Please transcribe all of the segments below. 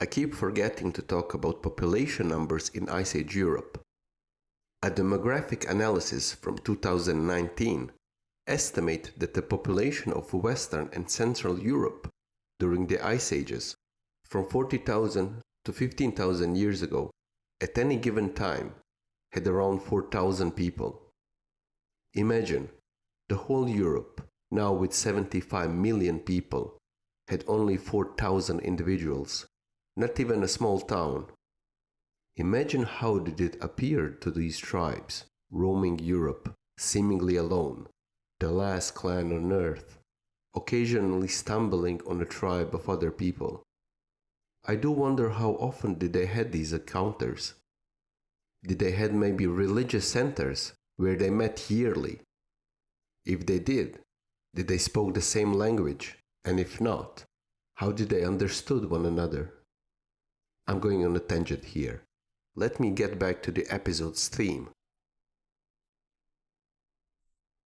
I keep forgetting to talk about population numbers in Ice Age Europe. A demographic analysis from 2019 estimate that the population of Western and Central Europe during the Ice Ages, from 40,000 to 15,000 years ago, at any given time, had around 4,000 people. Imagine, the whole Europe, now with 75 million people, had only 4,000 individuals, not even a small town. Imagine how did it appear to these tribes, roaming Europe, seemingly alone, the last clan on earth, occasionally stumbling on a tribe of other people. I do wonder how often did they had these encounters. Did they had maybe religious centers where they met yearly? If they did they spoke the same language? And if not, how did they understood one another? I'm going on a tangent here. Let me get back to the episode's theme.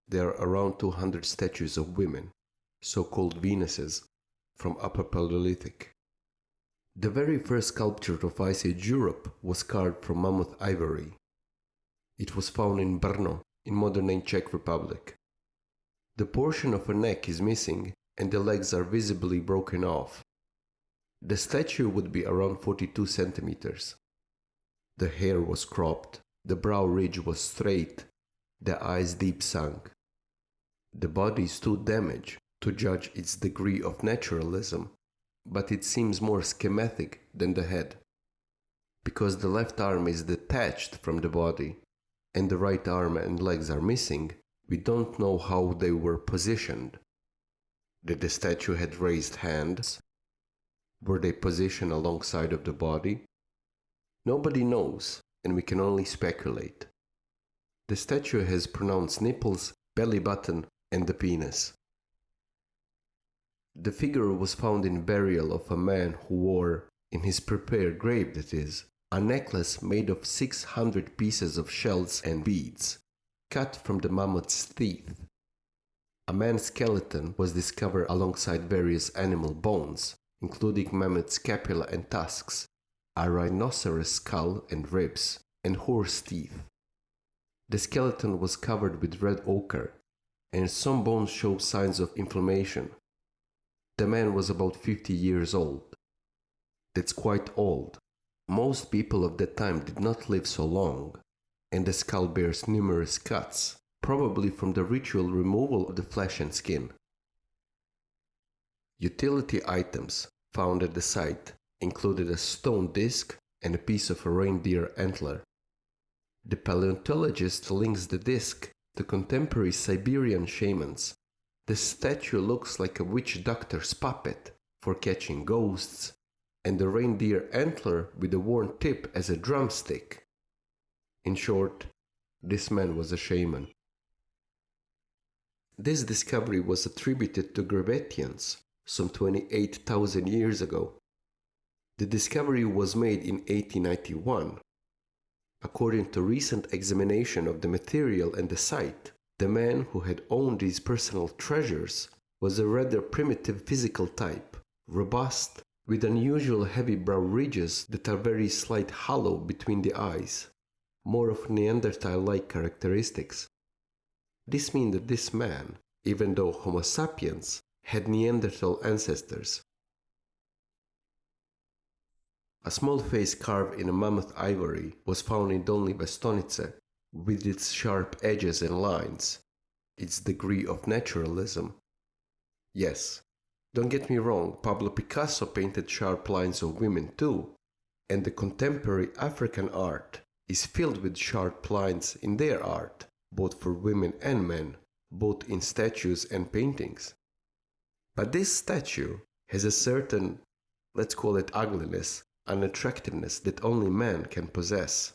There are around 200 statues of women, so-called Venuses, from Upper Palaeolithic. The very first sculpture of Ice Age Europe was carved from mammoth ivory. It was found in Brno, in modern-day Czech Republic. The portion of her neck is missing and the legs are visibly broken off. The statue would be around 42 centimeters. The hair was cropped, the brow ridge was straight, the eyes deep sunk. The body is too damaged to judge its degree of naturalism, but it seems more schematic than the head. Because the left arm is detached from the body, and the right arm and legs are missing, we don't know how they were positioned. Did the statue had raised hands? Were they positioned alongside of the body? Nobody knows, and we can only speculate. The statue has pronounced nipples, belly button, and the penis. The figure was found in burial of a man who wore, in his prepared grave that is, a necklace made of 600 pieces of shells and beads, cut from the mammoth's teeth. A man's skeleton was discovered alongside various animal bones, including mammoth scapula and tusks, a rhinoceros skull and ribs, and horse teeth. The skeleton was covered with red ochre, and some bones showed signs of inflammation. The man was about 50 years old. That's quite old. Most people of that time did not live so long, and the skull bears numerous cuts, probably from the ritual removal of the flesh and skin. Utility items found at the site included a stone disc and a piece of a reindeer antler. The paleontologist links the disc to contemporary Siberian shamans. The statue looks like a witch doctor's puppet for catching ghosts, and the reindeer antler with a worn tip as a drumstick. In short, this man was a shaman. This discovery was attributed to Gravettians some 28,000 years ago. The discovery was made in 1891. According to recent examination of the material and the site, the man who had owned these personal treasures was a rather primitive physical type, robust, with unusual heavy brow ridges that are very slight hollow between the eyes, more of Neanderthal-like characteristics. This means that this man, even though Homo sapiens, had Neanderthal ancestors. A small face carved in a mammoth ivory was found in Dolny Bestonice, with its sharp edges and lines, its degree of naturalism. Yes, don't get me wrong, Pablo Picasso painted sharp lines of women too, and the contemporary African art is filled with sharp lines in their art, both for women and men, both in statues and paintings. But this statue has a certain, let's call it ugliness, unattractiveness that only man can possess.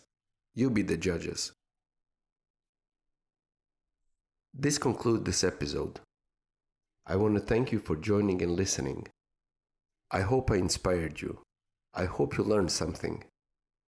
You be the judges. This concludes this episode. I want to thank you for joining and listening. I hope I inspired you. I hope you learned something.